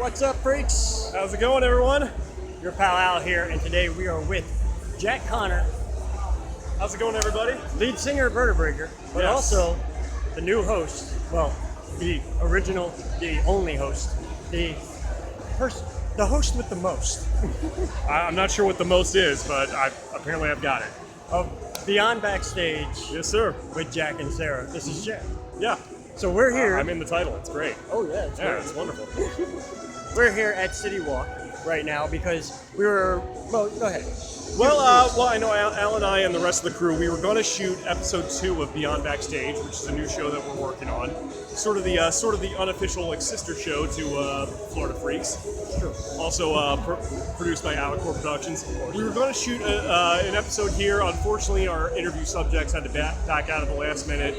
What's up, freaks? How's it going, everyone? Your pal Al here, and today we are with Jack Connor. How's it going, everybody? Lead singer of Vertebreaker, but Yes. also the new host. Well, the original, the only host, the host with the most I'm not sure what the most is, but apparently I've got it. of Beyond Backstage Yes, sir. with Jack and Sarah. This is Jack. Yeah. So we're here. I'm in the title. It's great. Oh yeah, it's Yeah, great. it's wonderful. We're here at CityWalk right now because we were. Well, go ahead. Well, I know Al and I and the rest of the crew, we were going to shoot episode 2 of Beyond Backstage, which is a new show that we're working on. Sort of the unofficial sister show to Florida Freaks. Sure. Also produced by Alicorp Productions. We were going to shoot an episode here. Unfortunately, our interview subjects had to back out at the last minute.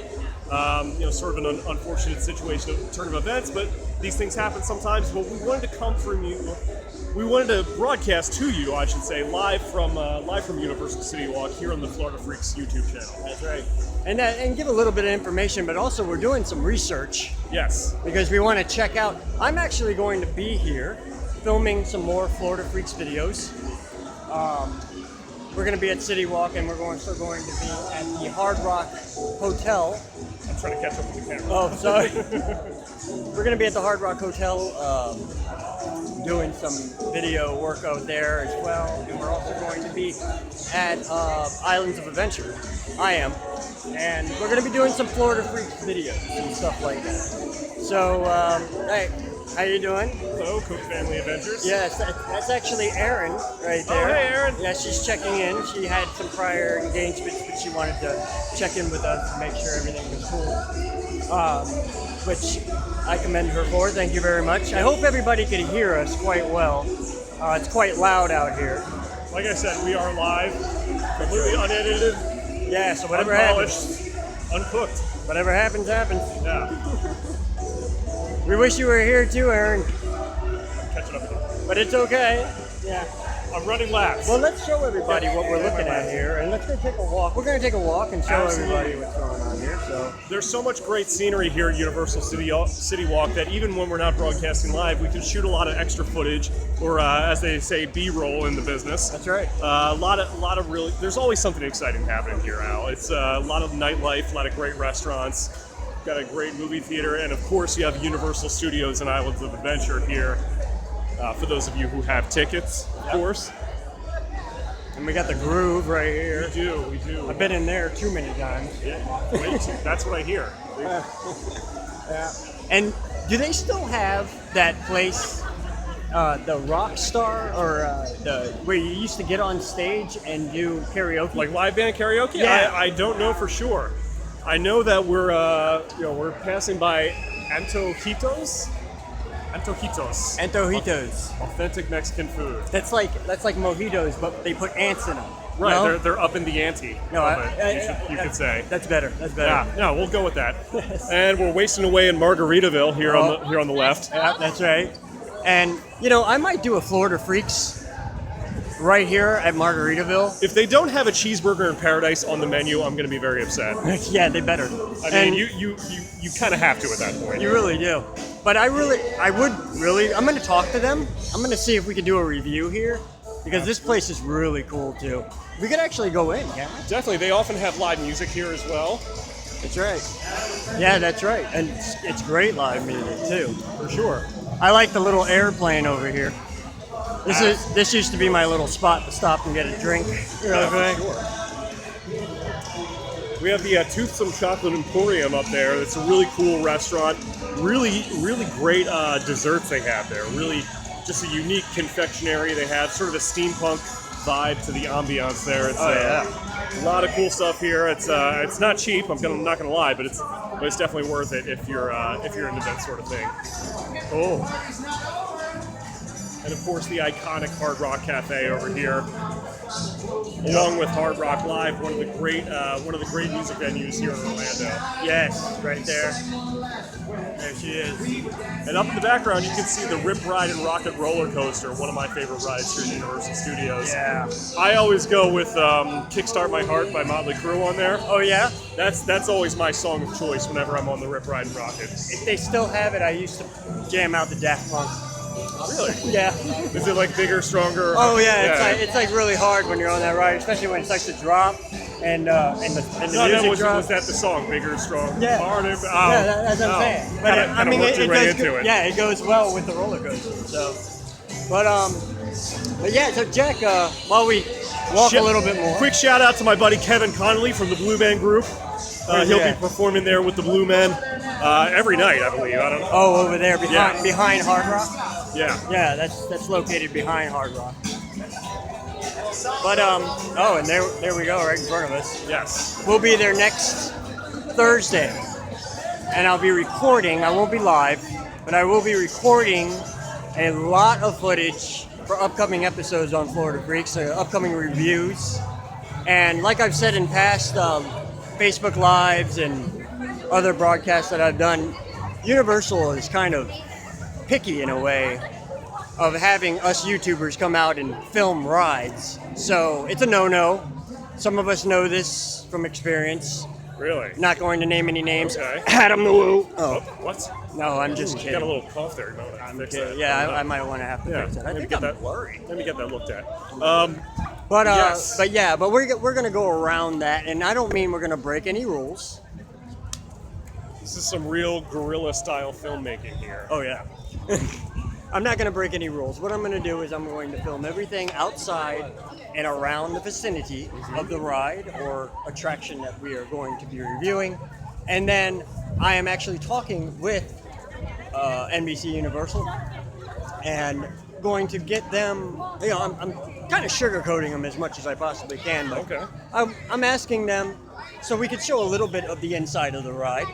Sort of an unfortunate situation of turn of events, but these things happen sometimes. But we wanted to come from you. We wanted to broadcast to you, I should say, live from Universal CityWalk here on the Florida Freaks YouTube channel. That's right. And give a little bit of information, but also we're doing some research Yes. because we want to check out. I'm actually going to be here filming some more Florida Freaks videos. We're going to be at CityWalk, and we're also going to be at the Hard Rock Hotel. I'm trying to catch up with the camera. Oh, sorry. We're going to be at the Hard Rock Hotel doing some video work out there as well. And we're also going to be at Islands of Adventure. I am. And we're going to be doing some Florida Freaks videos and stuff like that. So, hey, how you doing? Hello, Cook Family Adventures. Yes, that's actually Erin right there. Oh, hey, Erin. Yeah, she's checking in. She had some prior engagements, but she wanted to check in with us to make sure everything was cool. Which I commend her for. Thank you very much. I hope everybody can hear us quite well. It's quite loud out here. Like I said, we are live, completely unedited, Yeah, so whatever happens, unpolished, uncooked. whatever happens, happens. Yeah. We wish you were here too, Erin, Catching up with you. but it's okay. Yeah. I'm running laps. Well, let's show everybody what we're looking at here, and let's go take a walk. We're going to take a walk and show everybody what's going on here. So There's so much great scenery here at Universal CityWalk that even when we're not broadcasting live, we can shoot a lot of extra footage, or as they say, B-roll in the business. that's right. A lot of really. There's always something exciting happening here, Al. It's a lot of nightlife, a lot of great restaurants. Got a great movie theater, and of course, you have Universal Studios and Islands of Adventure here. For those of you who have tickets, of course. And we got the Groove right here. We do. I've been in there too many times. Yeah, way too. That's what I hear. Yeah. And do they still have that place, the Rock Star, or where you used to get on stage and do karaoke? Like live band karaoke? Yeah. I don't know for sure. I know that we're passing by Antojitos. Antojitos. Authentic Mexican food. That's like mojitos, but they put ants in them. Right, No? they're up in the ante. No, of it, you could say. That's better. That's better. Yeah, no, we'll go with that. And we're wasting away in Margaritaville here on the left. Yeah, that's right. And I might do a Florida Freaks right here at Margaritaville. If they don't have a cheeseburger in paradise on the menu, I'm going to be very upset. Yeah, they better. I mean, you kind of have to at that point. You really do. But I'm going to talk to them. I'm going to see if we can do a review here, because this place is really cool too. We could actually go in, can't we? Definitely, they often have live music here as well. That's right. Yeah, that's right. And it's great live music too. For sure. I like the little airplane over here. This used to be my little spot to stop and get a drink. For sure. We have the Toothsome Chocolate Emporium up there. It's a really cool restaurant. Really, really great desserts they have there. Really, just a unique confectionery they have. Sort of a steampunk vibe to the ambiance there. It's a lot of cool stuff here. It's not cheap. I'm not gonna lie, but it's definitely worth it if you're into that sort of thing. Cool. And of course, the iconic Hard Rock Cafe over here, along with Hard Rock Live, one of the great music venues here in Orlando. Yes, right there. There she is. And up in the background, you can see the Rip Ride and Rocket Roller Coaster, one of my favorite rides here at Universal Studios. Yeah. I always go with "Kickstart My Heart" by Motley Crue on there. Oh yeah? That's always my song of choice whenever I'm on the Rip Ride and Rocket. If they still have it, I used to jam out the Daft Punk. Really? Yeah. Is it like bigger, stronger? Oh yeah, it's like really hard when you're on that ride, especially when it starts to drop and the music drops. Was that the song, bigger, stronger, Yeah. harder? Oh. Yeah, that's what I'm saying. But I mean, it right goes into it. Yeah, it goes well with the roller coaster. So, but yeah. So Jack, while we walk a little bit more. Quick shout out to my buddy Kevin Connolly from the Blue Man Group. He'll be performing there with the Blue Men every night, I believe. I don't know. Oh, over there behind Hard Rock. Yeah. Yeah, that's located behind Hard Rock. But and there we go, right in front of us. Yes. We'll be there next Thursday, and I'll be recording. I won't be live, but I will be recording a lot of footage for upcoming episodes on Florida Freaks, upcoming reviews, and like I've said in past Facebook Lives and other broadcasts that I've done, Universal is kind of picky in a way of having us YouTubers come out and film rides. So it's a no-no. Some of us know this from experience. Really? Not going to name any names. Okay. Adam the Woo. Oh, what? No, I'm just You kidding. got a little cough there. No, I'm fix kidding. that. Yeah, I might want to have to fix it. I Let me think get I'm that blurry. Let me get that looked at. But yes. but we're gonna go around that, and I don't mean we're gonna break any rules. This is some real guerrilla style filmmaking here. Oh yeah. I'm not gonna break any rules. What I'm gonna do is I'm going to film everything outside and around the vicinity of the ride or attraction that we are going to be reviewing, and then I am actually talking with NBC Universal and going to get them. You know, I'm kind of sugarcoating them as much as I possibly can, but Okay. I'm asking them so we could show a little bit of the inside of the ride.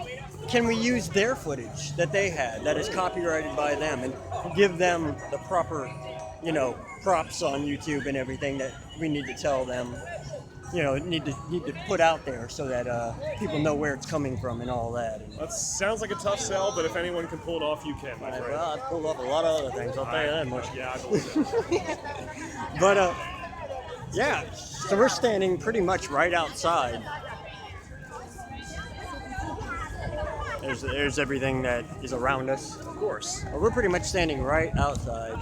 Can we use their footage that they had that is copyrighted by them and give them the proper, props on YouTube and everything that we need to tell them, need to put out there so that people know where it's coming from and all that. And, That sounds like a tough sell, but if anyone can pull it off, you can, my friend. well, I've pulled off a lot of other things, I'll tell you that much. Yeah, I believe it. But yeah, so we're standing pretty much right outside. There's everything that is around us. Of course. We're pretty much standing right outside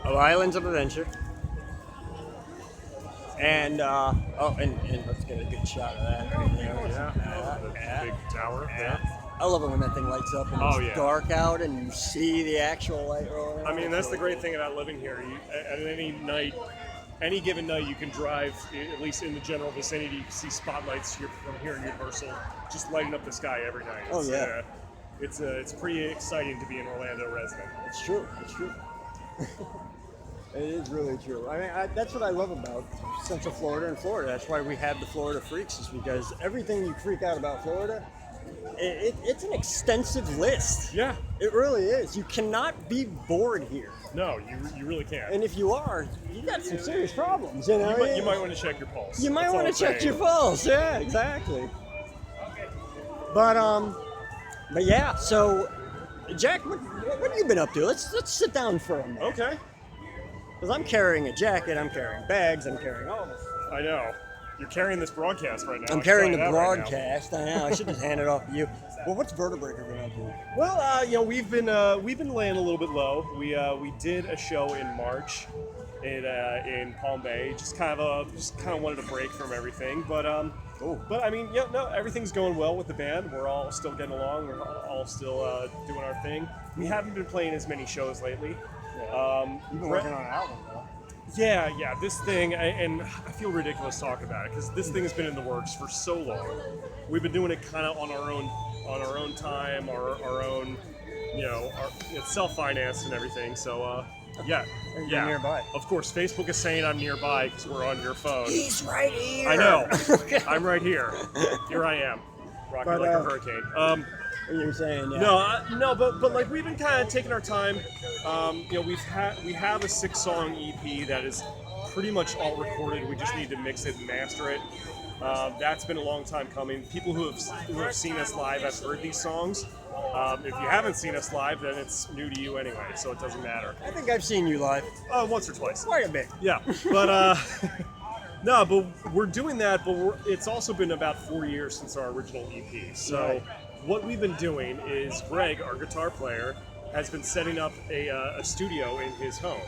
of Islands of Adventure. And and let's get a good shot of that right there. The big tower. Yeah. I love it when that thing lights up and it's dark out and you see the actual light rolling. I mean, that's the great thing about living here. At any given night, you can drive, at least in the general vicinity, you can see spotlights from here in Universal, just lighting up the sky every night. Oh, yeah. It's pretty exciting to be an Orlando resident. It's true. It's true. It is really true. I mean, that's what I love about Central Florida and Florida. That's why we have the Florida Freaks, is because everything you freak out about Florida, it's an extensive list. Yeah. It really is. You cannot be bored here. No, you really can't. And if you are, you got some serious problems. You might want to check your pulse. You might want to check your pulse. Yeah, exactly. But yeah. So, Jack, what have you been up to? Let's sit down for a minute. Okay. Because I'm carrying a jacket, I'm carrying bags, I'm carrying all this. I know. You're carrying this broadcast right now. I'm carrying the broadcast. I know. I should just hand it off to you. Well, what's Vertebraker been up to? Well, we've been laying a little bit low. We did a show in March in Palm Bay. Just kind of wanted a break from everything. But I mean, everything's going well with the band. We're all still getting along. We're all still doing our thing. We haven't been playing as many shows lately. You've been working on an album, though. Yeah. This thing, and I feel ridiculous talking about it because this thing has been in the works for so long. We've been doing it kind of on our own time, our own, it's self-financed and everything. So, yeah. Nearby. Of course, Facebook is saying I'm nearby because we're on your phone. He's right here. I know. I'm right here. Here I am, rocking like a hurricane. You're saying, yeah. No, but like we've been kind of taking our time. We have a 6-song EP that is pretty much all recorded. We just need to mix it and master it. That's been a long time coming. People who have seen us live have heard these songs. If you haven't seen us live, then it's new to you anyway, so it doesn't matter. I think I've seen you live. Once or twice. Quite a bit. Yeah, but no, but we're doing that. But it's also been about 4 years since our original EP. So. Right. What we've been doing is Greg, our guitar player, has been setting up a studio in his home,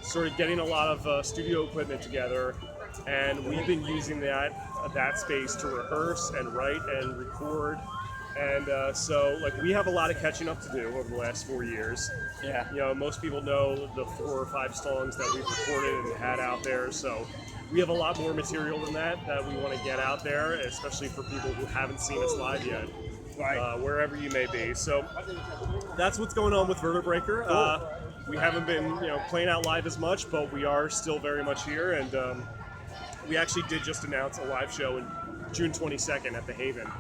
sort of getting a lot of studio equipment together, and we've been using that space to rehearse and write and record. And so, like, we have a lot of catching up to do over the last 4 years. Yeah. You know, most people know the 4 or 5 songs that we've recorded and had out there. So we have a lot more material than that we want to get out there, especially for people who haven't seen us live yet, Right. wherever you may be. So that's what's going on with Vertebreaker. Cool. We haven't been, playing out live as much, but we are still very much here. And we actually did just announce a live show in June 22nd at the Haven,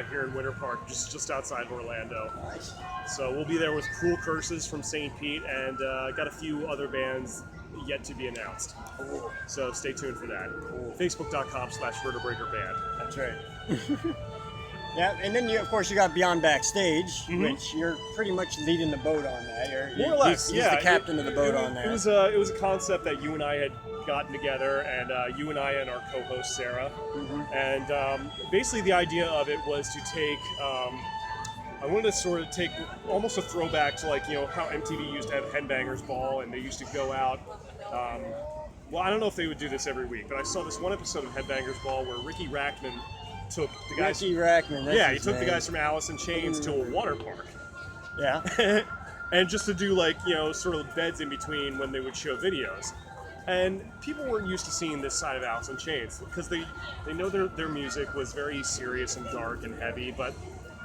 here in Winter Park, just outside of Orlando. Nice. So we'll be there with Cruel Curses from St. Pete, and got a few other bands yet to be announced. Cool. So stay tuned for that. Cool. Facebook.com/VertebreakerBand. That's right. Yeah, and then of course you got Beyond Backstage, which you're pretty much leading the boat on that. More or less, he's the captain of the boat on that. It was a concept that you and I had gotten together, and you and I and our co-host Sarah, and basically the idea of it was to take. I wanted to sort of take almost a throwback to, like, how MTV used to have Headbangers Ball, and they used to go out. Well, I don't know if they would do this every week, but I saw this one episode of Headbangers Ball where Ricky Rackman took the guys. Ricky Rackman. That's He took the guys from Alice in Chains to a water park. Yeah. And just to do, like, sort of beds in between when they would show videos. And people weren't used to seeing this side of Alice in Chains because they know their music was very serious and dark and heavy, but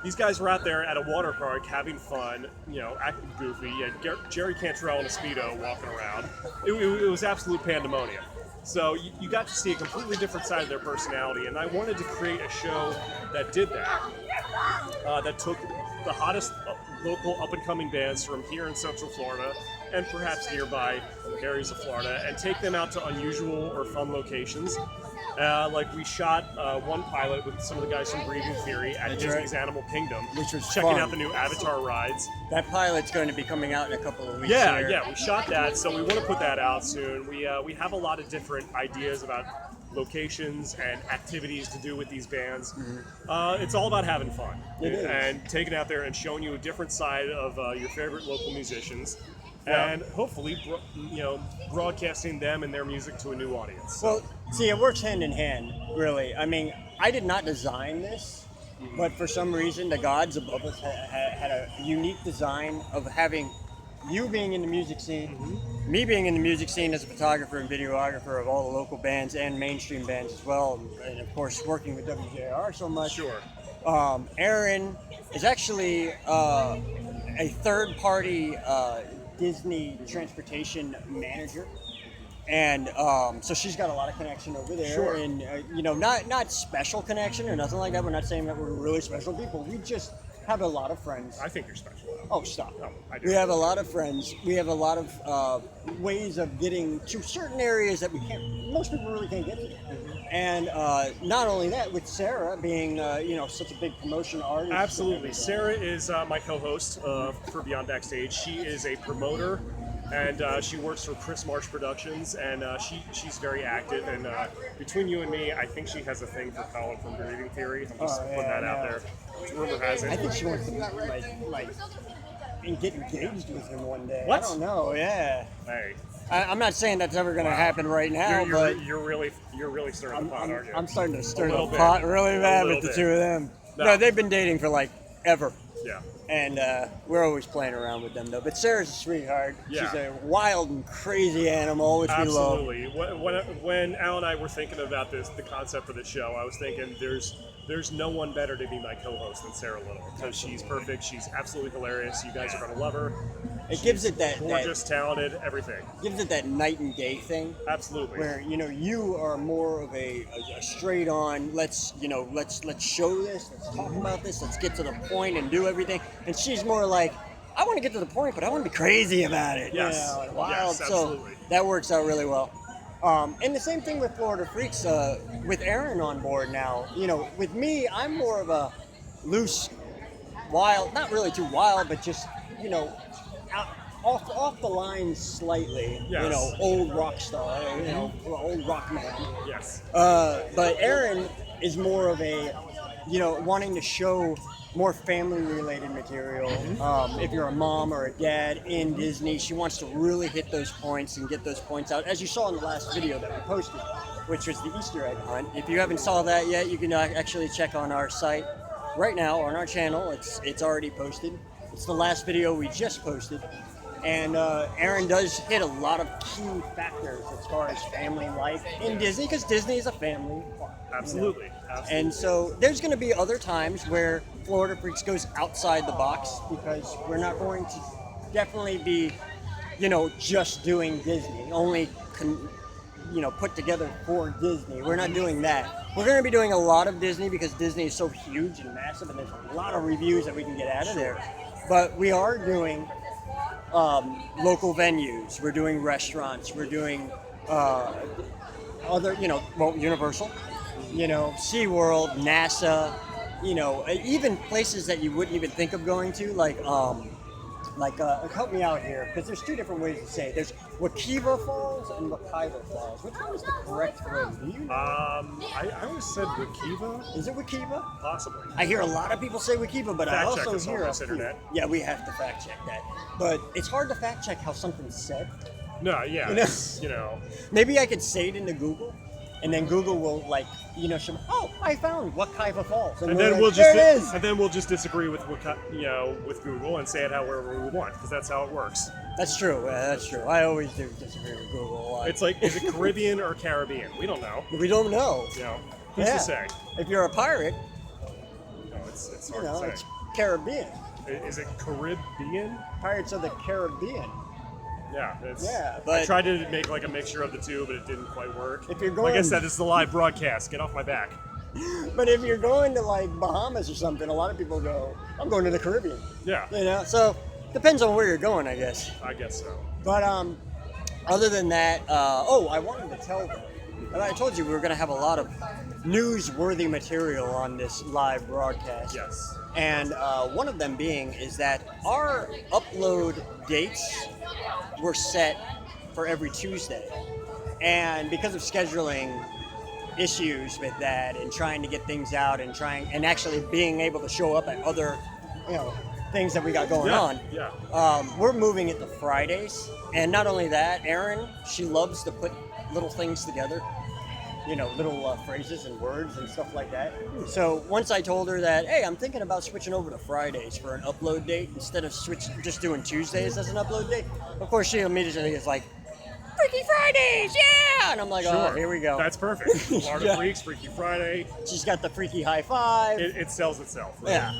these guys were out there at a water park having fun, acting goofy. You had Jerry Cantrell in a Speedo walking around. It was absolute pandemonium. So you got to see a completely different side of their personality, and I wanted to create a show that did that, that took the hottest local up-and-coming bands from here in Central Florida and perhaps nearby areas of Florida, and take them out to unusual or fun locations. Like, we shot one pilot with some of the guys from Breathing Theory at Disney's Animal Kingdom, Which was checking fun. out the new Avatar rides. That pilot's going to be coming out in a couple of weeks. Yeah, we shot that, so we want to put that out soon. We have a lot of different ideas about locations and activities to do with these bands. It's all about having fun and taking out there and showing you a different side of your favorite local musicians, and hopefully, broadcasting them and their music to a new audience. So. Well, see, it works hand in hand, really. I mean, I did not design this, but for some reason, the gods above us had a unique design of having you being in the music scene, me being in the music scene as a photographer and videographer of all the local bands and mainstream bands as well, and of course working with WJR so much. Sure. Aaron is actually a third-party Disney transportation manager, and so she's got a lot of connection over there. Sure. And not special connection or nothing like that. We're not saying that we're really special people. We just have a lot of friends. I think you're special. Oh, stop. No, I do. We have a lot of friends. We have a lot of ways of getting to certain areas that most people really can't get to. And not only that, with Sarah being, such a big promotion artist. Absolutely. Sarah is my co-host for Beyond Backstage. She is a promoter, and she works for Chris Marsh Productions, and she's very active. And between you and me, I think she has a thing for Colin from Breathing Theory. I'm just putting that out there. Rumor has it. I think she wants to like and get engaged with him one day. What? I don't know. Yeah. Hey, I'm not saying that's ever going to happen right now, but you're really stirring the pot, aren't you? I'm starting to stir the little bit. pot really bad A with the little two bit. of them. No. No, they've been dating for like ever. Yeah. And we're always playing around with them, though. But Sarah's a sweetheart. Yeah. She's a wild and crazy animal, which we love. Absolutely. When Al and I were thinking about the concept for the show, I was thinking there's no one better to be my co-host than Sarah Little, because she's perfect. She's absolutely hilarious. You guys are going to love her. It gives it that Gorgeous, talented, everything. gives it that night and day thing. Absolutely. Where you are more of a straight on. Let's show this. Let's talk about this. Let's get to the point and do everything. And she's more like, I want to get to the point, but I want to be crazy about it. Yes. And wild. Yes, absolutely. So that works out really well. And the same thing with Florida Freaks, with Aaron on board now. With me, I'm more of a loose, wild, not really too wild, but just, off the line slightly. Yes. Old rock star, old rock man. Yes. But Aaron is more of a, wanting to show more family-related material. If you're a mom or a dad in Disney, she wants to really hit those points and get those points out, as you saw in the last video that we posted, which was the Easter egg hunt. If you haven't saw that yet, you can actually check on our site right now on our channel. It's already posted. It's the last video we just posted. And Aaron does hit a lot of key factors as far as family life in Disney, because Disney is a family park. Absolutely. You know? Absolutely. And so there's going to be other times where Florida Freaks goes outside the box, because we're not going to definitely be, just doing Disney, only put together for Disney. We're not doing that. We're going to be doing a lot of Disney because Disney is so huge and massive, and there's a lot of reviews that we can get out of there. But we are doing local venues. We're doing restaurants. We're doing other, Universal, SeaWorld, NASA, even places that you wouldn't even think of going to, help me out here, because there's two different ways to say it. There's Wakiva Falls and Wakiva Falls. Which one is the correct way? Do you know? I always said Wakiva. Is it Wakiva? Possibly. I hear a lot of people say Wakiva, but I Fact check also us on hear this internet. Yeah, we have to fact check that. But it's hard to fact check how something's said. No, yeah, Maybe I could say it into Google, and then Google will I found Wakiva Falls, and then we'll just disagree with with Google and say it however we want, because that's how it works. That's true. That's true. I always do disagree with Google a lot. It's like, is it Caribbean or Caribbean? We don't know. We don't know. Who's to say? If you're a pirate, no, it's hard to say. It's Caribbean. Is it Caribbean? Pirates of the Caribbean. Yeah, but I tried to make like a mixture of the two, but it didn't quite work. If you're going, like I said, this is a live broadcast. Get off my back. But if you're going to like Bahamas or something, a lot of people go, "I'm going to the Caribbean." Yeah. So depends on where you're going, I guess. I guess so. But other than that, I wanted to tell them. And I told you we were going to have a lot of newsworthy material on this live broadcast. Yes. And one of them being is that our upload dates were set for every Tuesday. And because of scheduling issues with that and trying to get things out and actually being able to show up at other, things that we got going on, we're moving it to Fridays. And not only that, Erin, she loves to put little things together. Little phrases and words and stuff like that. So once I told her that, hey, I'm thinking about switching over to Fridays for an upload date instead of just doing Tuesdays as an upload date. Of course, she immediately is like, Freaky Fridays, yeah! And I'm like, oh, here we go. That's perfect. Florida Freaks, Freaky Friday. She's got the Freaky High Five. It sells itself. Right? Yeah.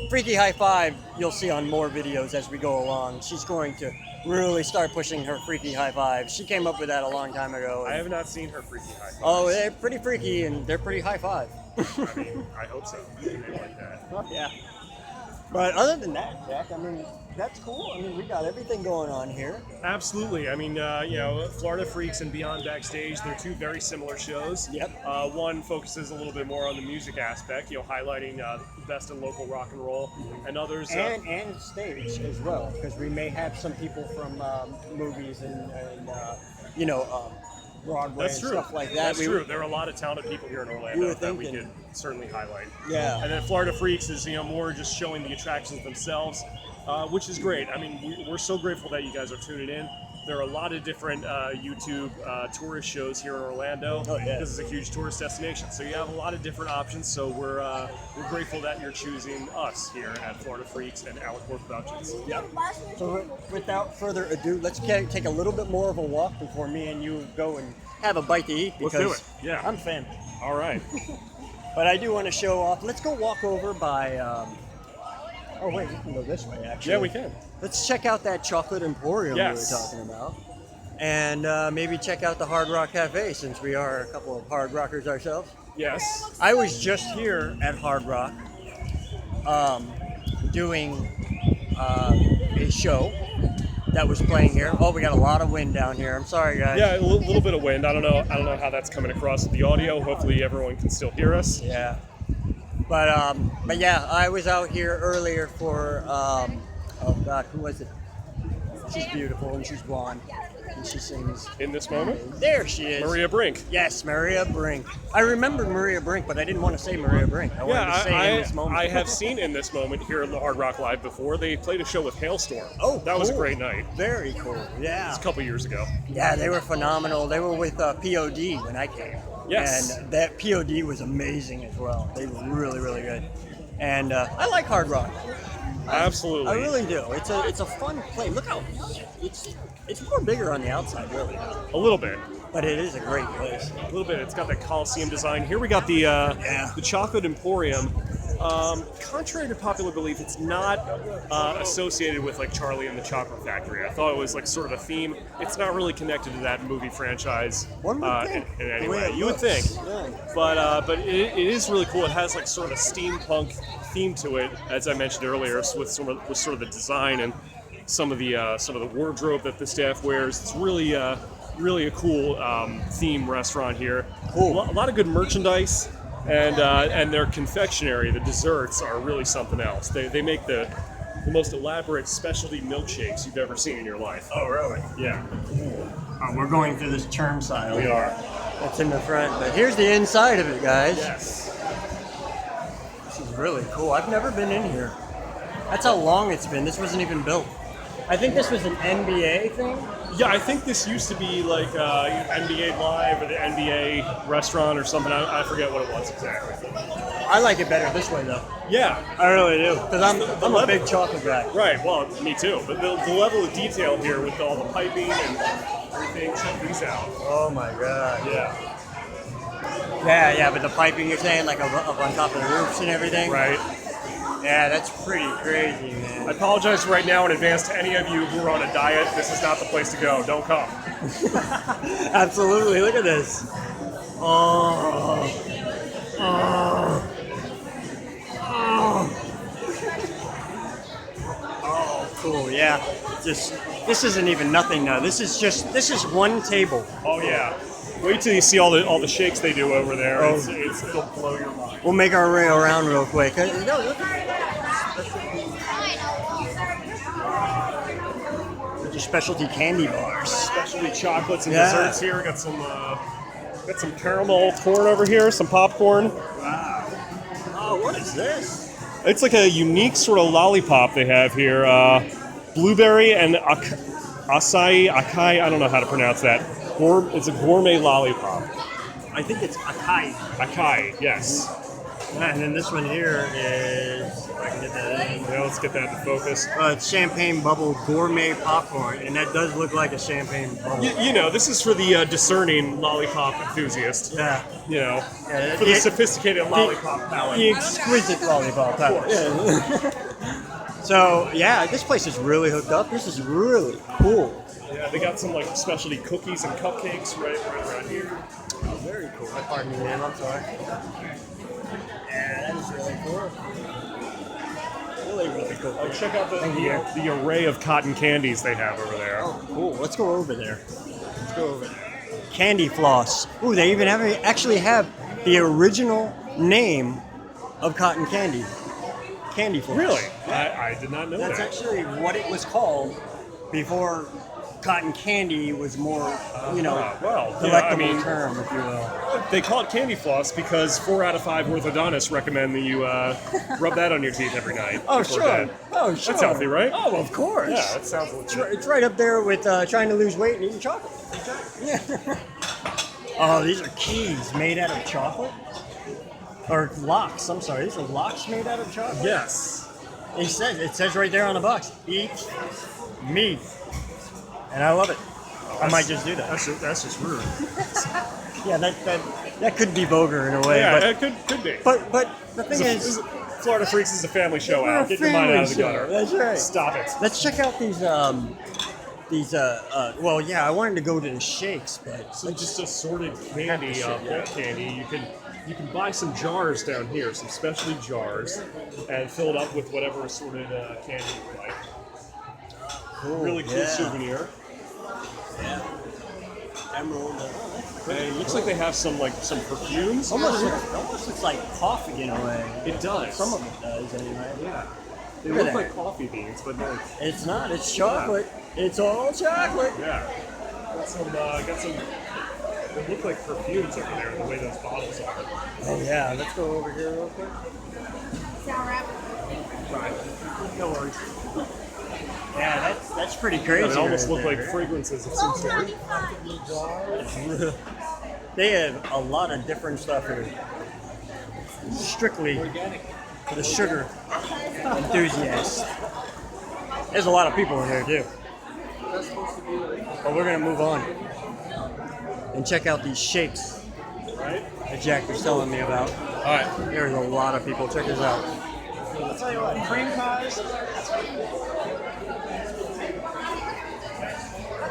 Freaky High Five, you'll see on more videos as we go along. She's going to really start pushing her Freaky High Five. She came up with that a long time ago. I have not seen her Freaky High Five. Oh, they're pretty freaky and they're pretty high five. I mean, I hope so. They like that. Yeah. But other than that, Jack, that's cool. We got everything going on here. Absolutely. Florida Freaks and Beyond Backstage, they're two very similar shows. Yep. One focuses a little bit more on the music aspect, highlighting the best in local rock and roll, and others. And stage as well, because we may have some people from movies and Broadway and stuff like that. That's true. There are a lot of talented people here in Orlando that we could certainly highlight. Yeah. And then Florida Freaks is more just showing the attractions themselves, which is great. We're so grateful that you guys are tuning in. There are a lot of different YouTube tourist shows here in Orlando. Oh, yeah. This is a huge tourist destination, so you have a lot of different options. So we're grateful that you're choosing us here at Florida Freaks and Alicorp Productions. Yep. So without further ado, let's take a little bit more of a walk before me and you go and have a bite to eat. Because let's do it. Yeah. I'm family. All right. But I do want to show off. Let's go walk over by. Oh wait, we can go this way actually. Yeah, we can. Let's check out that chocolate emporium we were talking about. And maybe check out the Hard Rock Cafe, since we are a couple of hard rockers ourselves. Yes. I was just here at Hard Rock doing a show that was playing here. Oh, we got a lot of wind down here. I'm sorry, guys. Yeah, a little bit of wind. I don't know how that's coming across with the audio. Hopefully everyone can still hear us. Yeah. But yeah, I was out here earlier for, oh God, who was it? She's beautiful and she's blonde. And she sings. In this moment, There she is. Maria Brink. Yes, Maria Brink. I remembered Maria Brink, but I didn't want to say Maria Brink. I wanted to say In This Moment. I have seen In This Moment here at the Hard Rock Live before. They played a show with Hailstorm. Oh, that was a cool. great night. Very cool. Yeah. It's a couple years ago. Yeah, they were phenomenal. They were with POD when I came. Yes. And that POD was amazing as well. They were really, really good. And I like hard rock. Absolutely. I really do. It's a fun place. Look how it's more bigger on the outside, really. A little bit. But it is a great place. A little bit. It's got that Coliseum design. Here we got the Chocolate Emporium. Contrary to popular belief, it's not associated with like Charlie and the Chocolate Factory. I thought it was like sort of a theme. It's not really connected to that movie franchise One would think. in any The way way. it You would looks. think, Yeah. but it is really cool. It has like sort of a steampunk theme to it, as I mentioned earlier, with sort of the design and some of the wardrobe that the staff wears. It's really a cool theme restaurant here. Cool. A lot of good merchandise. And their confectionery, the desserts, are really something else. They make the most elaborate specialty milkshakes you've ever seen in your life. Oh, really? Yeah. Oh, we're going through this turnstile. We are. That's in the front. But here's the inside of it, guys. Yes. This is really cool. I've never been in here. That's how long it's been. This wasn't even built. I think this was an NBA thing. Yeah, I think this used to be like NBA Live or the NBA restaurant or something. I forget what it was exactly. I like it better this way, though. Yeah. I really do. Because I'm a big chocolate guy. Right, well, me too. But the level of detail here with all the piping and everything, check these out. Oh, my God. Yeah. Yeah, but the piping you're saying, like up on top of the roofs and everything? Right. Yeah, that's pretty crazy, man. I apologize right now in advance to any of you who are on a diet. This is not the place to go. Don't come. Absolutely. Look at this. Oh. Oh, cool. Yeah. This isn't even nothing now. This is one table. Oh yeah. Wait till you see all the shakes they do over there. Oh. It'll blow your mind. We'll make our way around real quick. Your specialty candy bars. Specialty chocolates and Yeah. desserts here. Got some caramel corn over here. Some popcorn. Wow. Oh, what is this? It's like a unique sort of lollipop they have here. Blueberry and acai. I don't know how to pronounce that. It's a gourmet lollipop. I think it's acai. Acai, yes. And then this one here is, if I can get that in. Yeah, let's get that to focus. It's champagne bubble gourmet popcorn, and that does look like a champagne bubble. You know, this is for the discerning lollipop enthusiast. Yeah. You know, Yeah, for the sophisticated lollipop palate. The exquisite lollipop palate. Yeah. So, yeah, this place is really hooked up. This is really cool. Yeah, they got some like specialty cookies and cupcakes right around here. Oh, very cool. Pardon me, ma'am. I'm sorry. Yeah, that is really cool. Really, really cool. Check out the array of cotton candies they have over there. Oh, cool. Let's go over there. Let's go over there. Candy floss. Ooh, they even actually have the original name of cotton candy. Candy floss. Really? I did not know That's that. actually what it was called before cotton candy was more, delectable term, if you will. They call it candy floss because 4 out of 5 orthodontists recommend that you rub that on your teeth every night. Oh, before sure. bed. Oh, sure. That's healthy, right? Oh, of course. Yeah, that sounds legit. It's right up there with trying to lose weight and eating chocolate. Yeah. Oh, these are keys made out of chocolate? Or locks, I'm sorry. These are locks made out of chocolate? Yes. It says right there on the box, eat me. And I love it. I might just do that. That's just rude. Yeah, that could be vulgar in a way. Yeah, but, it could be. But the thing is, Florida Freaks is a family show, we're Al. a Get your mind out of the family gutter. show. That's right. Stop it. Let's check out these well, yeah, I wanted to go to the shakes, but Some just assorted candy, Shit, yeah. bulk candy. You can buy some jars down here, some specialty jars, and fill it up with whatever assorted candy you like. cool. Really cool souvenir. Yeah. Emerald. And it looks like they have some perfumes. Almost looks like coffee in a way. It does. Some of it does, anyway. Yeah. They Look at look that. like coffee beans, but no. It's not. It's chocolate. It's all chocolate. Yeah. got some. They look like perfumes over there, the way those bottles are. Oh yeah, let's go over here real quick. Right. No worries. Yeah, that's pretty crazy. Yeah, they almost right look there. like fragrances of some sort. They have a lot of different stuff here. Strictly for the sugar enthusiasts. There's a lot of people in here too. But we're gonna move on and check out these shakes Right? that Jack was telling me about. All right. There's a lot of people. Check this out. I'll tell you what, cream pies.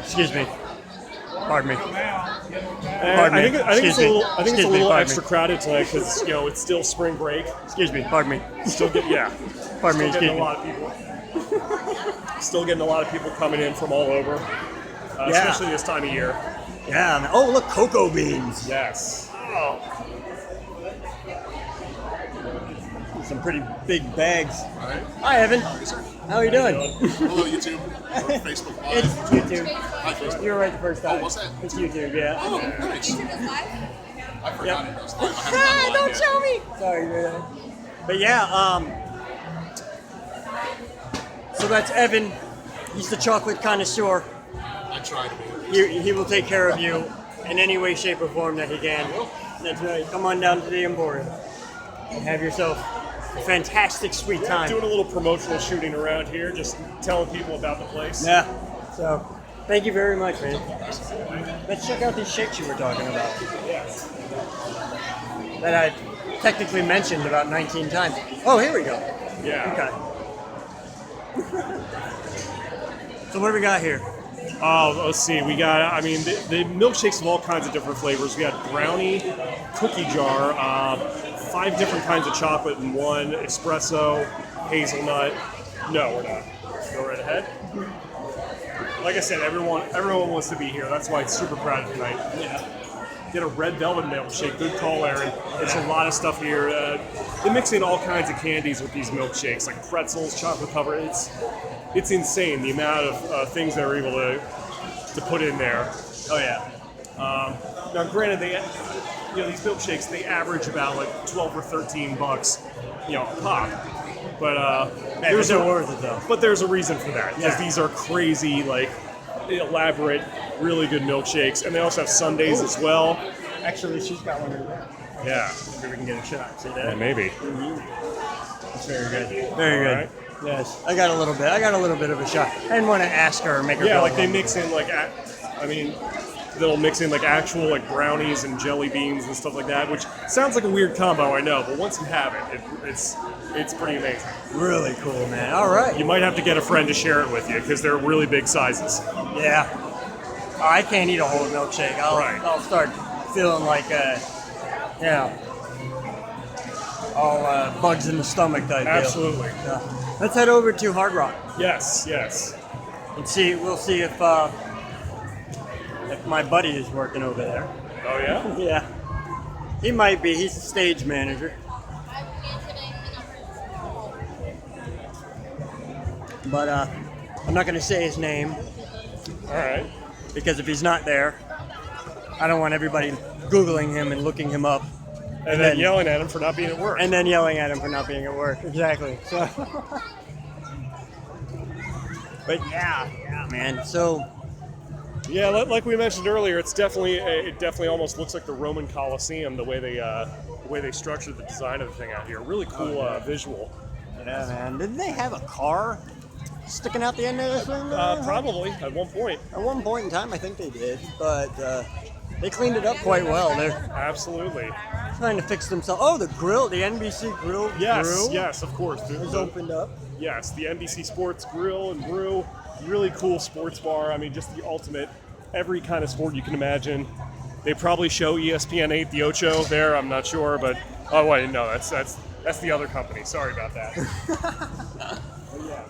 Excuse me. Pardon me. I think it's a little. I think it's a little extra crowded tonight because it's still spring break. Excuse me. Pardon me. Still get Pardon me. Still getting Excuse a me. lot of people. Still getting a lot of people coming in from all over, Yeah. especially this time of year. Yeah. Man. Oh, look, cocoa beans. Yes. Oh. Some pretty big bags. Alright. Hi, Evan. How are you doing? Hello, YouTube. Or Facebook Live. It's YouTube. Hi, Facebook. You were right the first time. Oh, what's that? It's YouTube, yeah. Oh, nice. I forgot it was live. I haven't Ah, done live don't yet. show me. Sorry, man. But yeah, so that's Evan. He's the chocolate connoisseur. I try to be. He will take care of you in any way, shape, or form that he can. That's right. Come on down to the Emporium and have yourself a fantastic sweet time. Doing a little promotional shooting around here, just telling people about the place. Yeah. So, thank you very much, man. Let's check out these shakes you were talking about. Yes. That I technically mentioned about 19 times. Oh, here we go. Yeah. Okay. So what do we got here? Oh, let's see. We got. The milkshakes of all kinds of different flavors. We got brownie, cookie jar, 5 different kinds of chocolate in one, espresso, hazelnut. No, we're not. Go right ahead. Like I said, everyone wants to be here. That's why it's super crowded tonight. Yeah. Get a red velvet milkshake. Good call, Aaron. There's a lot of stuff here. They mix in all kinds of candies with these milkshakes, like pretzels, chocolate cover. It's insane the amount of things they're able to put in there. Oh yeah. Now, granted, these milkshakes they average about like $12 or $13, a pop. But There's no worth it though. But there's a reason for that because Yeah. these are crazy, like elaborate, really good milkshakes, and they also have sundaes as well. Actually, she's got one right there. Yeah, Maybe we can get a shot. See that? yeah, maybe. It's very good. Very good. Alright. Yes. I got a little bit of a shot. I didn't want to ask her or make her Yeah, feel like they uncomfortable. mix in they'll mix in like actual like brownies and jelly beans and stuff like that, which sounds like a weird combo, I know, but once you have it, it's pretty amazing. Really cool, man. All right. You might have to get a friend to share it with you because they're really big sizes. Yeah. Oh, I can't eat a whole milkshake. Right. I'll start feeling like, all bugs in the stomach type deal. Absolutely. Yeah. Let's head over to Hard Rock Yes. and see. We'll see if my buddy is working over there. Oh yeah? Yeah. He might be. He's the stage manager. But I'm not going to say his name All right. because if he's not there, I don't want everybody Googling him and looking him up And then yelling at him for not being at work. and then yelling at him for not being at work. Exactly. So, but yeah, man. So Yeah, like we mentioned earlier, it definitely almost looks like the Roman Colosseum the way they structured the design of the thing out here. Really cool visual. yeah, man. Didn't they have a car sticking out the end of this thing? Probably at one point. At one point in time, I think they did, but they cleaned it up quite well. They're Absolutely. trying to fix themselves. Oh, the grill, the NBC grill. Yes, of course. Is opened up. Yes, the NBC Sports Grill and Brew. Really cool sports bar. I mean, just the ultimate, every kind of sport you can imagine. They probably show ESPN 8 the Ocho there. I'm not sure, but oh wait, no, that's the other company. Sorry about that. But yeah.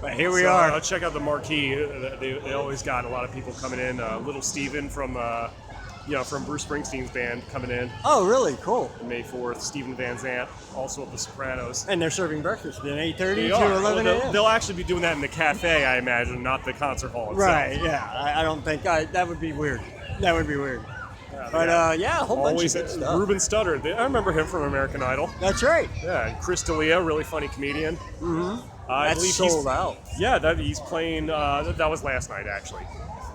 But here we are. Check out the marquee. They always got a lot of people coming in. Little Steven from from Bruce Springsteen's band coming in Oh, really? Cool. May 4th. Stephen Van Zandt, also of The Sopranos. And they're serving breakfast at 8:30 They to are. 11 Well, a.m. they'll actually be doing that in the cafe, I imagine, not the concert hall itself. Right, yeah. I don't think that would be weird. That would be weird. Yeah, But yeah, a whole bunch of always good stuff. Ruben Studdard. I remember him from American Idol. That's right. Yeah, and Chris D'Elia, really funny comedian. Mm-hmm. I That's believe sold out. Yeah, he's playing. That was last night, actually.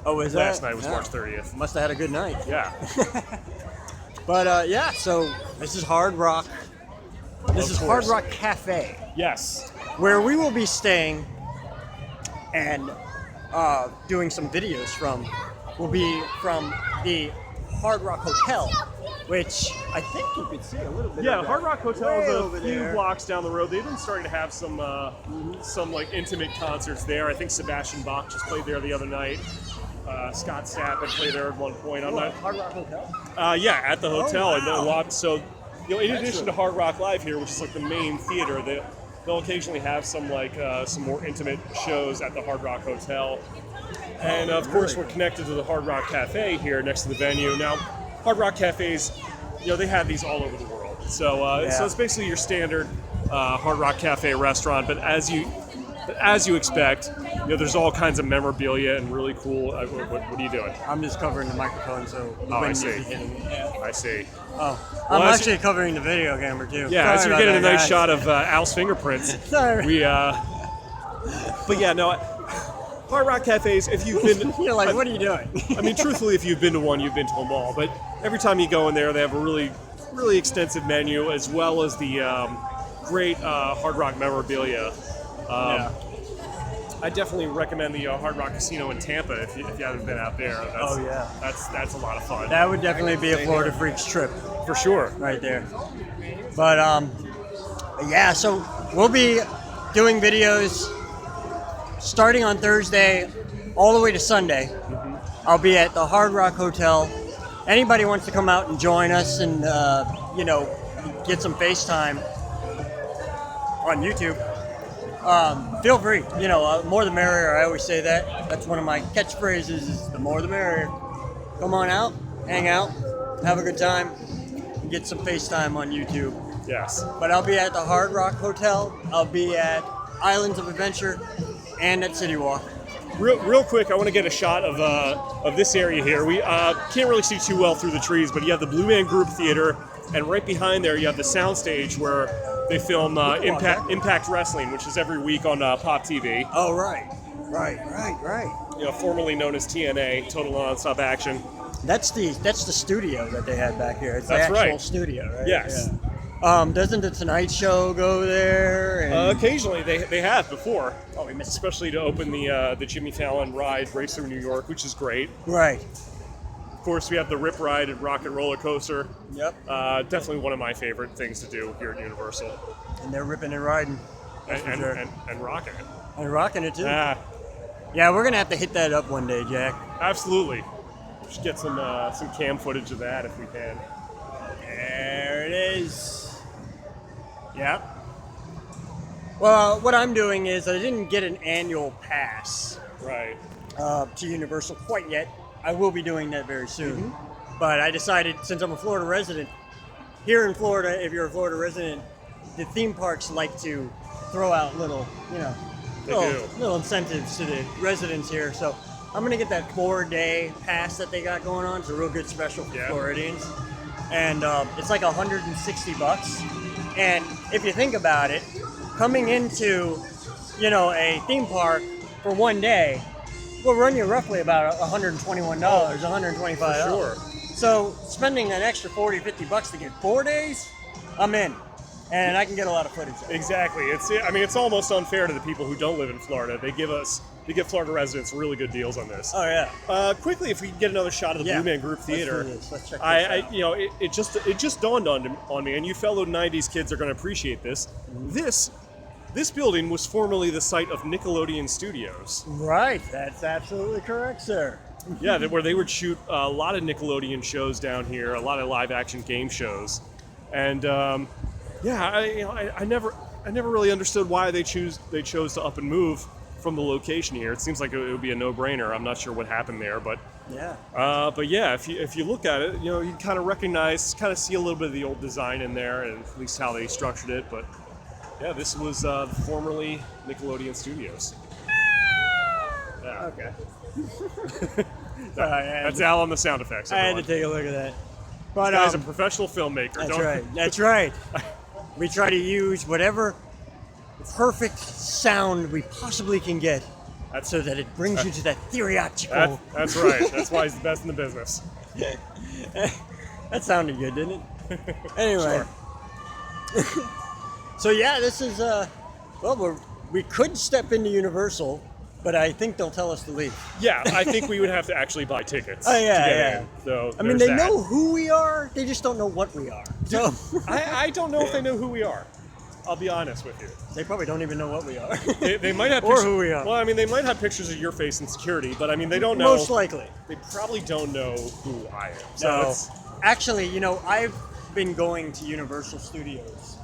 Oh, is that? Last night was Yeah. March 30th. Must have had a good night. Yeah. But yeah, so this is Hard Rock. This is Hard course. Rock Cafe, Yes. where we will be staying and doing some videos from. Will be from the Hard Rock Hotel, which I think you could see a little bit. Yeah, of Hard that Rock Hotel way is over a few there. blocks down the road. They've been starting to have some like intimate concerts there. I think Sebastian Bach just played there the other night. Scott Stapp had played there at one point. I'm What, not. Hard Rock Hotel. Yeah, at the hotel. Oh, And wow. a lot. So, in addition to Hard Rock Live here, which is like the main theater, they'll occasionally have some some more intimate shows at the Hard Rock Hotel. And of course, we're connected to the Hard Rock Cafe here next to the venue. Now, Hard Rock Cafes, they have these all over the world. So it's basically your standard Hard Rock Cafe restaurant. But as you expect, there's all kinds of memorabilia and really cool. What are you doing? I'm just covering the microphone, so the Oh, I wind see. isn't hitting me. Yeah. I see. Oh, Well, I'm as actually covering the video camera too. Yeah, as Sorry you're about getting a that, nice guys. shot of Al's fingerprints. Sorry. We, but yeah, no. Hard Rock Cafes, if you've been, You're like, what are you doing? I mean, truthfully, if you've been to one, you've been to them all. But every time you go in there, they have a really, really extensive menu, as well as the great Hard Rock memorabilia. Yeah. I definitely recommend the Hard Rock Casino in Tampa if you haven't been out there. Oh, yeah. That's a lot of fun. That would definitely be a Florida Freaks trip for sure. right there. But yeah, so we'll be doing videos starting on Thursday all the way to Sunday. I'll be at the Hard Rock Hotel. Anybody wants to come out and join us and get some FaceTime on YouTube, feel free. More the merrier. I always say that. That's one of my catchphrases, is the more the merrier. Come on out, hang out, have a good time, and get some FaceTime on YouTube. Yes. But I'll be at the Hard Rock Hotel. I'll be at Islands of Adventure and at CityWalk. Real quick, I want to get a shot of this area here. We can't really see too well through the trees, but you have the Blue Man Group Theater, and right behind there you have the soundstage where they film Impact Wrestling, which is every week on Pop TV. Oh, right. Formerly known as TNA, Total Nonstop Action. That's the studio that they had back here. It's That's the actual right. studio, right? Yes. Yeah. Doesn't the Tonight Show go there? And Occasionally, they have before. Oh, we missed it. Especially to open the Jimmy Fallon ride, Race Through New York, which is great. Right. Of course, we have the Rip Ride and Rocket Roller Coaster. Yep. Definitely one of my favorite things to do here at Universal. And they're ripping and riding. That's for sure. And rocking it. And rocking it too. Ah, Yeah, we're gonna have to hit that up one day, Jack. absolutely. We should get some cam footage of that if we can. There it is. Yep. Well, what I'm doing is I didn't get an annual pass Right. to Universal quite yet. I will be doing that very soon. But I decided, since I'm a Florida resident, here in Florida, if you're a Florida resident, the theme parks like to throw out little incentives to the residents here. So I'm gonna get that 4-day pass that they got going on. It's a real good special for Floridians, and it's like $160. And if you think about it, coming into a theme park for one day will run you roughly about $121, $125. Sure. So spending an extra $40-50 to get 4 days, I'm in, and I can get a lot of footage. Exactly. It's almost unfair to the people who don't live in Florida. They give Florida residents really good deals on this. Oh yeah. Quickly, if we can get another shot of the Blue Man Group Theater. Let's check this out. It just dawned on me, and you fellow '90s kids are going to appreciate this. This building was formerly the site of Nickelodeon Studios. Right. That's absolutely correct, sir. Yeah, where they would shoot a lot of Nickelodeon shows down here, a lot of live-action game shows, and I never really understood why they chose to up and move from the location here. It seems like it would be a no-brainer. I'm not sure what happened there, but Yeah. but yeah, if you look at it, you know, you kind of see a little bit of the old design in there, and at least how they structured it. But yeah, this was formerly Nickelodeon Studios. Yeah. Okay. That's Al on the sound effects. I had to Everyone. take a look at that. But This guy's a professional filmmaker. that's don't- right. That's right. We try to use whatever perfect sound we possibly can get, so that it brings you to that theatrical. That's right. That's why he's the best in the business. That sounded good, didn't it? Anyway. Sure. So yeah, this is we could step into Universal, but I think they'll tell us to leave. Yeah, I think we would have to actually buy tickets. Oh, yeah, to get yeah. in. So I mean, there's they that. know who we are, they just don't know what we are. So I don't know if they know who we are. I'll be honest with you. they probably don't even know what we are. They might have Or pictures, who we are. Well, I mean, they might have pictures of your face in security, but I mean, they don't know. Most likely. They probably don't know who I am. So No. it's- Actually, I've been going to Universal Studios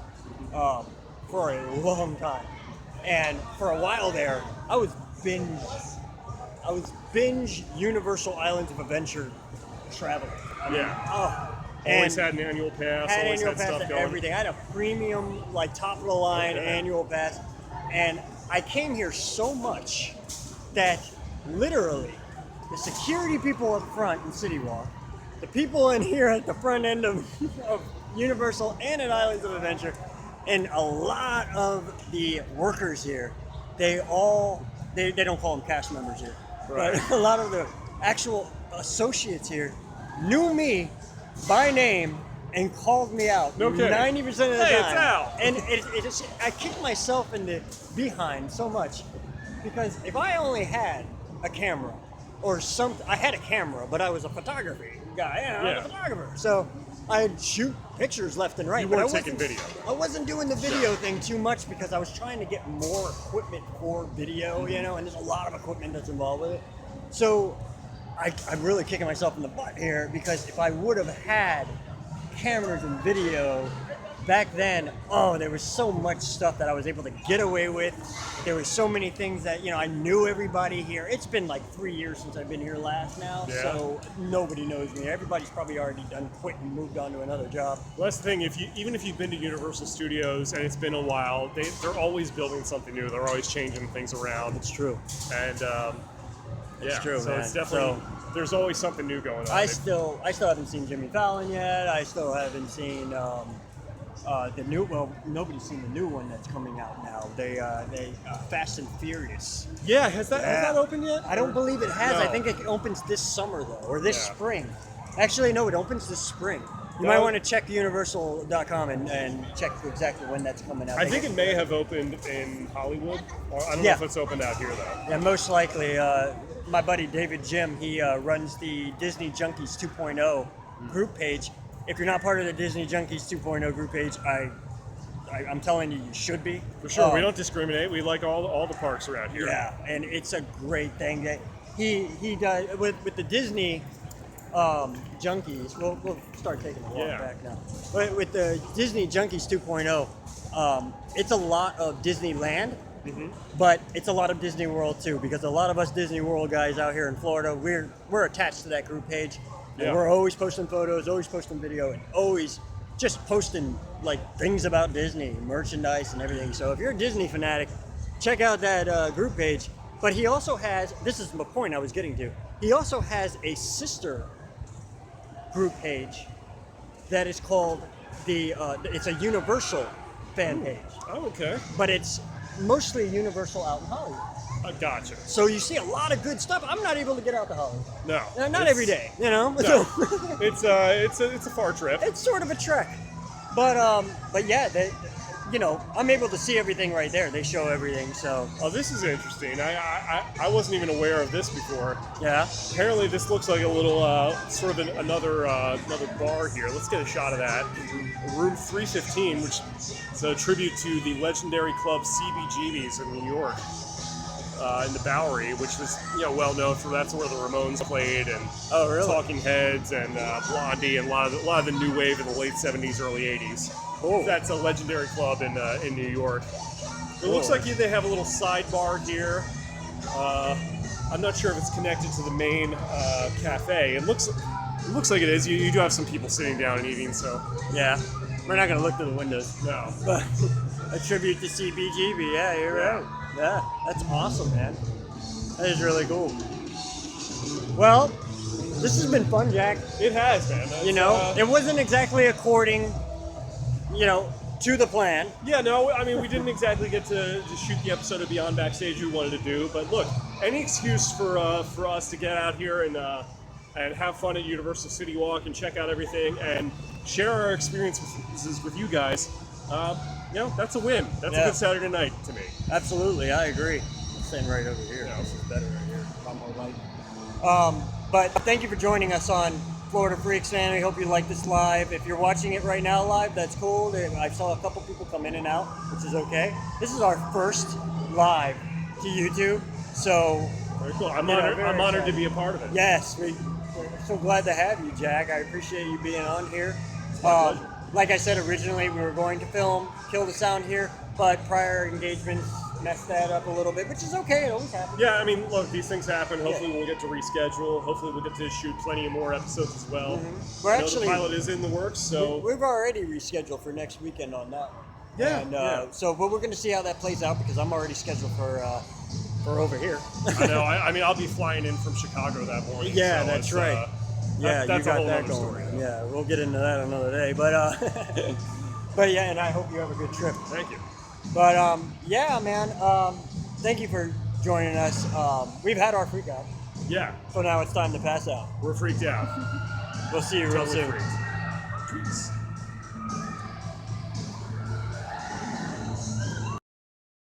for a long time, and for a while there, I was binge Universal Islands of Adventure traveling. yeah. and Always had an annual pass. had always annual had pass stuff to going. everything. I had a premium, like top of the line Okay. annual pass, and I came here so much that literally the security people up front in CityWalk, the people in here at the front end of Universal and at Islands of Adventure, and a lot of the workers here, they don't call them cast members here, Right. but a lot of the actual associates here knew me by name and called me out. No kidding. 90% of the Hey, time. it's Al. And it just, I kicked myself in the behind so much, because if I only had a camera or something, I had a camera, but I was a photography guy. I was Yeah. a photographer. So I'd shoot pictures left and right. You but weren't I wasn't taking video. I wasn't doing the video thing too much because I was trying to get more equipment for video, and there's a lot of equipment that's involved with it. So I'm really kicking myself in the butt here, because if I would have had cameras and video back then, there was so much stuff that I was able to get away with. There was so many things that, I knew everybody here. It's been like 3 years since I've been here last now, Yeah. so nobody knows me. Everybody's probably already quit and moved on to another job. Well, that's the thing. Even if you've been to Universal Studios and it's been a while, they're always building something new. They're always changing things around. It's true. And It's yeah, true, so man. it's definitely there's always something new going on. I still haven't seen Jimmy Fallon yet. I still haven't seen the new. Well, nobody's seen the new one that's coming out now. They Fast and Furious. Yeah, has that opened yet? I don't believe it has. No. I think it opens this summer though, or this Yeah. spring. Actually, no, it opens this spring. You might want to check universal.com and check exactly when that's coming out. I think it may have opened in Hollywood. Or I don't know Yeah. if it's opened out here though. Yeah, most likely. My buddy David Jim, he runs the Disney Junkies 2.0 group page. If you're not part of the Disney Junkies 2.0 group page, I'm telling you, you should be. For sure, we don't discriminate. We like all the parks around here. Yeah, and it's a great thing that he does with the Disney Junkies. We'll start taking a walk Yeah. back now. But with the Disney Junkies 2.0, it's a lot of Disneyland. But it's a lot of Disney World too, because a lot of us Disney World guys out here in Florida, we're attached to that group page. And Yeah. we're always posting photos, always posting video, and always just posting like things about Disney, merchandise and everything. So if you're a Disney fanatic, check out that group page. But he also has, this is the point I was getting to, he also has a sister group page that is called it's a Universal fan page. Oh, okay. But it's mostly Universal out in Hollywood. Gotcha. So you see a lot of good stuff. I'm not able to get out to Hollywood. No. Not it's- every day, No. So It's a far trip. it's sort of a trek. But yeah, I'm able to see everything right there. They show everything, so Oh, this is interesting. I wasn't even aware of this before. yeah. Apparently, this looks like a little sort of another bar here. Let's get a shot of that. Room 315, which is a tribute to the legendary club CBGB's in New York, in the Bowery, which was well known for that's where the Ramones played, and Oh, really? Talking Heads and Blondie and a lot of the new wave in the late 70s, early 80s. Cool. That's a legendary club in New York. It looks like they have a little sidebar here. I'm not sure if it's connected to the main cafe. It looks like it is. You do have some people sitting down and eating, so Yeah, we're not gonna look through the windows. no. But a tribute to CBGB, yeah, you're right. Yeah, that's awesome, man. That is really cool. Well, this has been fun, Jack. It has, man. You know, it wasn't exactly according, to the plan. Yeah, no, I mean, we didn't exactly get to shoot the episode of Beyond Backstage we wanted to do, but look, any excuse for us to get out here and have fun at Universal CityWalk and check out everything and share our experiences with you guys, that's a win. That's a good Saturday night to me. Absolutely, I agree. I'm sitting right over here. Yeah. This is better right here. A lot more light. But thank you for joining us on Florida Freaks, man. We hope you like this live. If you're watching it right now live, that's cool. I saw a couple people come in and out, which is okay. This is our first live to YouTube, so Very cool. I'm honored to be a part of it. yes, we're so glad to have you, Jack. I appreciate you being on here. my pleasure. Like I said, originally we were going to film Kill the Sound here, but prior engagements messed that up a little bit, which is okay. It always happens. Yeah, I mean, look, these things happen. Hopefully we'll get to reschedule. Hopefully we'll get to shoot plenty of more episodes as well. We're I know actually the pilot is in the works, so we've already rescheduled for next weekend on that one. Yeah, And, yeah. So, but we're going to see how that plays out because I'm already scheduled for over here. I know. I mean, I'll be flying in from Chicago that morning. Yeah, so that's it's, right. Yeah, that's you a got whole that other going. story. Yeah, we'll get into that another day. But but yeah, and I hope you have a good trip. Thank you. But yeah, man. Thank you for joining us. We've had our freak out, Yeah, so now it's time to pass out. we're freaked out. We'll see you real Totally soon. freaked. Peace.